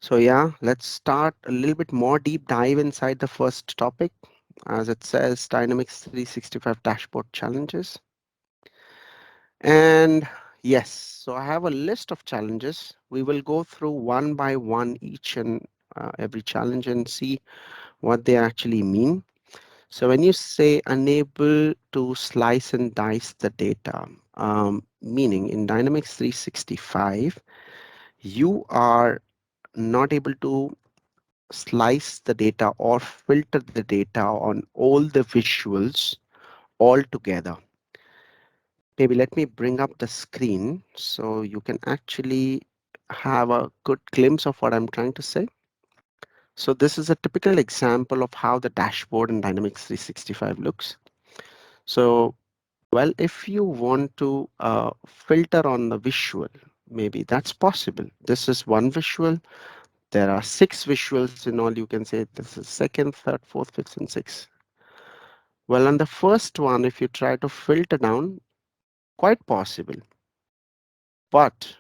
So yeah, let's start a little bit more deep dive inside the first topic. As it says, Dynamics 365 dashboard challenges. And yes, so I have a list of challenges. We will go through one by one each and every challenge and see what they actually mean. So when you say unable to slice and dice the data, meaning in Dynamics 365, you are not able to slice the data or filter the data on all the visuals all together. Maybe let me bring up the screen so you can actually have a good glimpse of what I'm trying to say. So this is a typical example of how the dashboard in Dynamics 365 looks. So, well, if you want to filter on the visual, maybe that's possible. This is one visual. There are six visuals in all. You can say this is second, third, fourth, fifth, and sixth. Well, on the first one, if you try to filter down, quite possible. But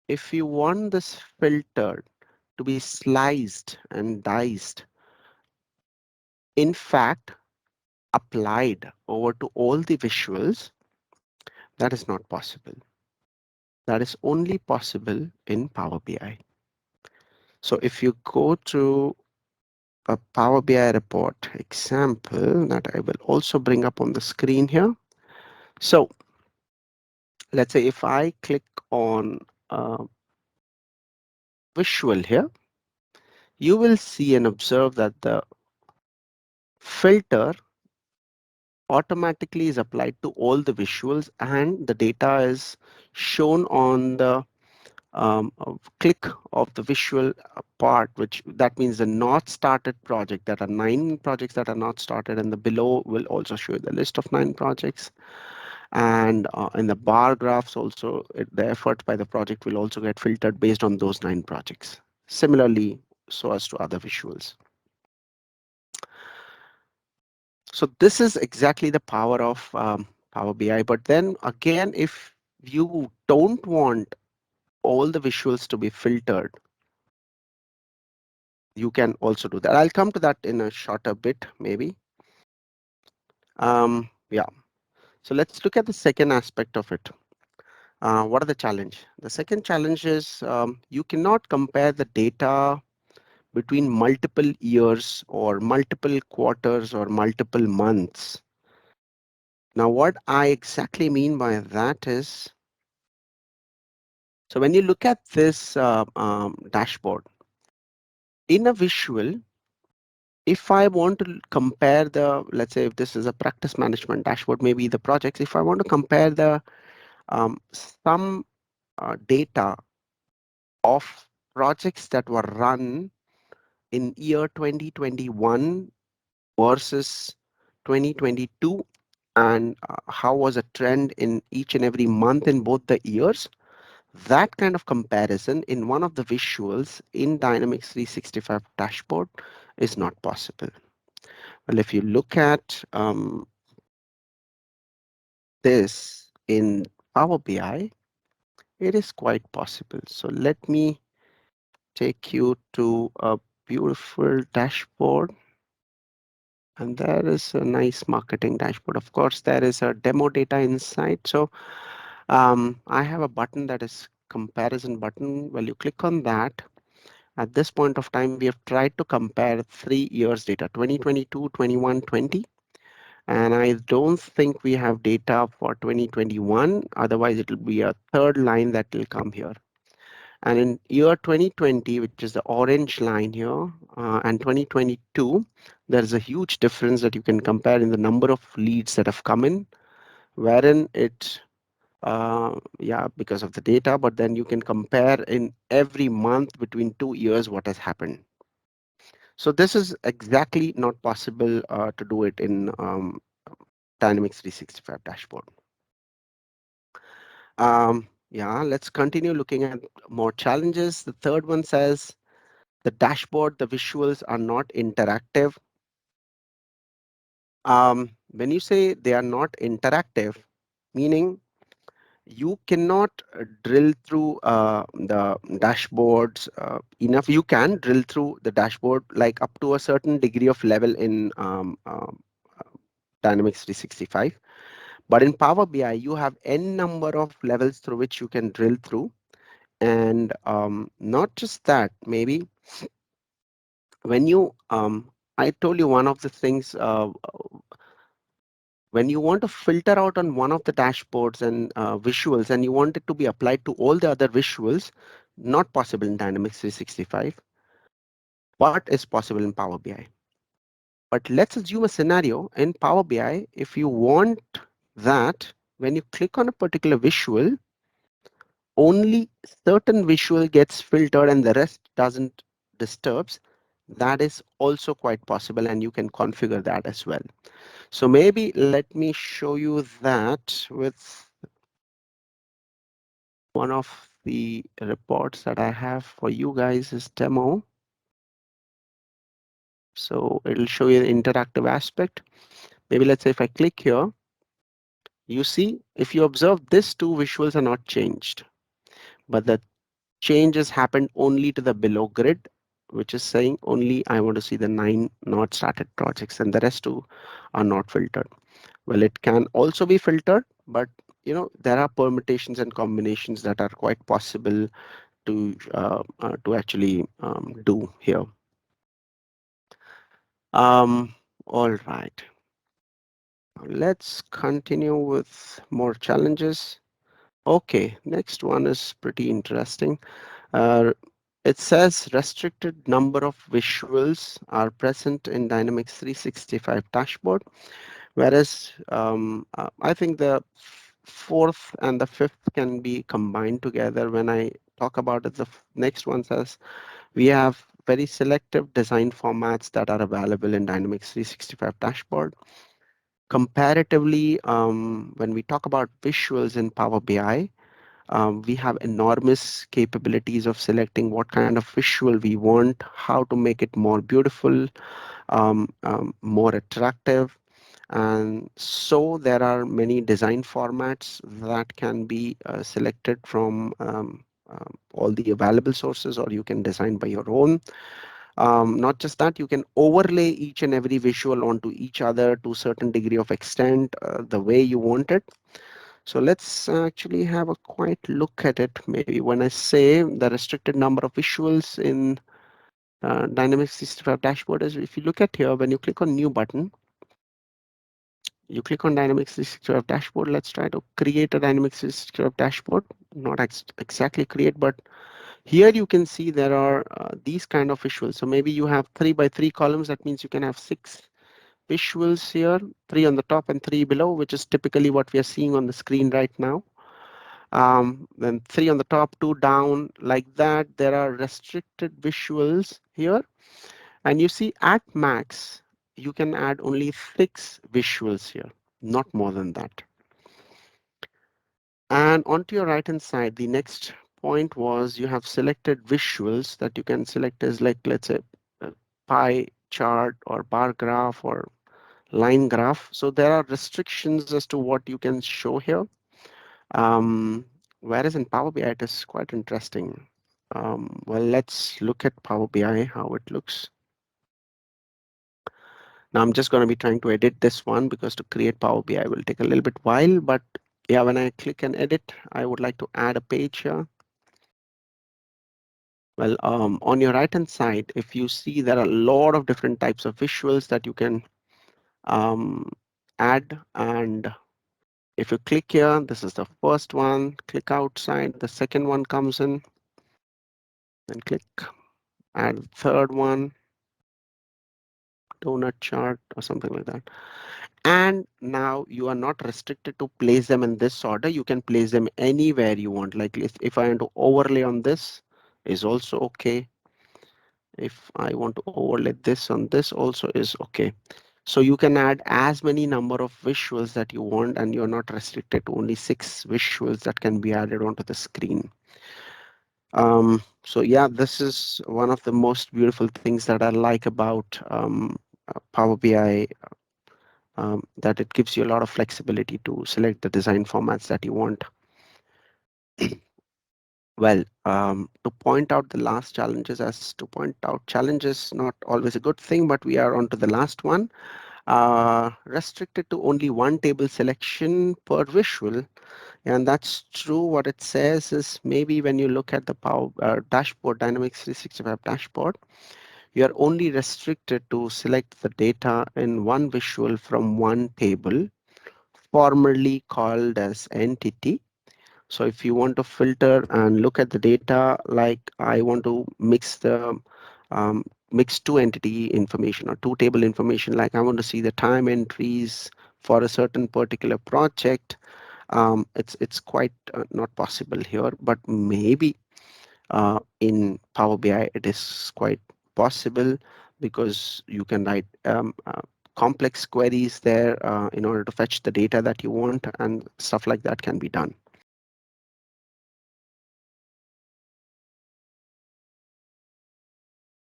if you want this filter to be sliced and diced, in fact, applied over to all the visuals, that is not possible. That is only possible in Power BI. So if you go to a Power BI report example that I will also bring up on the screen here. So let's say if I click on visual here, you will see and observe that the filter automatically is applied to all the visuals and the data is shown on the click of the visual part, which that means the not started project. There are 9 projects that are not started, and the below will also show the list of 9 projects. And in the bar graphs also, the effort by the project will also get filtered based on those 9 projects. Similarly, so as to other visuals. So this is exactly the power of Power BI. But then again, if you don't want all the visuals to be filtered, you can also do that. I'll come to that in a shorter bit, maybe. Yeah. So let's look at the second aspect of it. What are the challenge? The second challenge is you cannot compare the data between multiple years or multiple quarters or multiple months. Now, what I exactly mean by that is, so when you look at this dashboard, in a visual, if I want to compare the, let's say if this is a practice management dashboard, maybe the projects, if I want to compare the some data of projects that were run in year 2021 versus 2022, and how was a trend in each and every month in both the years, that kind of comparison in one of the visuals in Dynamics 365 dashboard is not possible. Well, if you look at this in Power BI, it is quite possible. So let me take you to a beautiful dashboard. And there is a nice marketing dashboard. Of course, there is a demo data inside. So I have a button that is comparison button. Well, you click on that. At this point of time, we have tried to compare 3 years data, 2022, 21, 20. And I don't think we have data for 2021. Otherwise, it will be a third line that will come here. And in year 2020, which is the orange line here, and 2022, there's a huge difference that you can compare in the number of leads that have come in, wherein it, yeah, because of the data, but then you can compare in every month between 2 years what has happened. So this is exactly not possible to do it in Dynamics 365 dashboard. Yeah, let's continue looking at more challenges. The third one says the dashboard, the visuals are not interactive. When you say they are not interactive, meaning You cannot drill through the dashboards enough. You can drill through the dashboard like up to a certain degree of level in Dynamics 365. But in Power BI, you have n number of levels through which you can drill through. And not just that, maybe when you, I told you one of the things, when you want to filter out on one of the dashboards and visuals, and you want it to be applied to all the other visuals, not possible in Dynamics 365. What is possible in Power BI? But let's assume a scenario in Power BI. If you want that, when you click on a particular visual, only certain visual gets filtered and the rest doesn't disturbs. That is also quite possible, and you can configure that as well. So maybe let me show you that with one of the reports that I have for you guys is demo. So it'll show you the interactive aspect. Maybe let's say if I click here, you see, if you observe, these two visuals are not changed, but the changes happened only to the below grid, which is saying only I want to see the 9 not started projects, and the rest two are not filtered. Well, it can also be filtered, but there are permutations and combinations that are quite possible to actually do here. Um, all right, let's continue with more challenges. Okay, next one is pretty interesting. Uh, it says restricted number of visuals are present in Dynamics 365 dashboard, whereas I think the fourth and the fifth can be combined together. When I talk about it, the next one says we have very selective design formats that are available in Dynamics 365 dashboard. Comparatively, when we talk about visuals in Power BI, we have enormous capabilities of selecting what kind of visual we want, how to make it more beautiful, more attractive. And so there are many design formats that can be selected from all the available sources, or you can design by your own. Not just that, you can overlay each and every visual onto each other to a certain degree of extent, the way you want it. So let's actually have a quiet look at it. Maybe when I say the restricted number of visuals in Dynamics 365 dashboard is, if you look at here, when you click on new button, you click on Dynamics 365 dashboard. Let's try to create a Dynamics 365 dashboard. Not exactly create, but here you can see there are these kind of visuals. So maybe you have 3 by 3 columns. That means you can have 6 visuals here, 3 on the top and 3 below, which is typically what we are seeing on the screen right now. Then 3 on the top, 2 down, like that. There are restricted visuals here. And you see at max, you can add only 6 visuals here, not more than that. And onto your right hand side, the next point was you have selected visuals that you can select as, like, let's say a pie chart or bar graph or line graph. So there are restrictions as to what you can show here. Um, Whereas in Power BI, it is quite interesting. Well, let's look at Power BI, how it looks. Now I'm just going to be trying to edit this one because to create Power BI will take a little bit while, but yeah, when I click and edit, I would like to add a page here. Well, on your right hand side, if you see, there are a lot of different types of visuals that you can um, add. And if you click here, this is the first one, click outside, the second one comes in, then click, add the third one, donut chart or something like that. And now you are not restricted to place them in this order. You can place them anywhere you want. Like if I want to overlay on this, is also okay. If I want to overlay this on this also is okay. So you can add as many number of visuals that you want, and you're not restricted to only 6 visuals that can be added onto the screen. So yeah, this is one of the most beautiful things that I like about Power BI, that it gives you a lot of flexibility to select the design formats that you want. Well, to point out the last challenges, as to point out challenges, not always a good thing, but we are on to the last one. Restricted to only one table selection per visual. And that's true. What it says is maybe when you look at the Power dashboard, Dynamics 365 dashboard, you are only restricted to select the data in one visual from one table, formerly called as entity. So if you want to filter and look at the data, like I want to mix two entity information or two table information, like I want to see the time entries for a certain particular project, it's quite not possible here, but maybe in Power BI it is quite possible because you can write complex queries there in order to fetch the data that you want, and stuff like that can be done.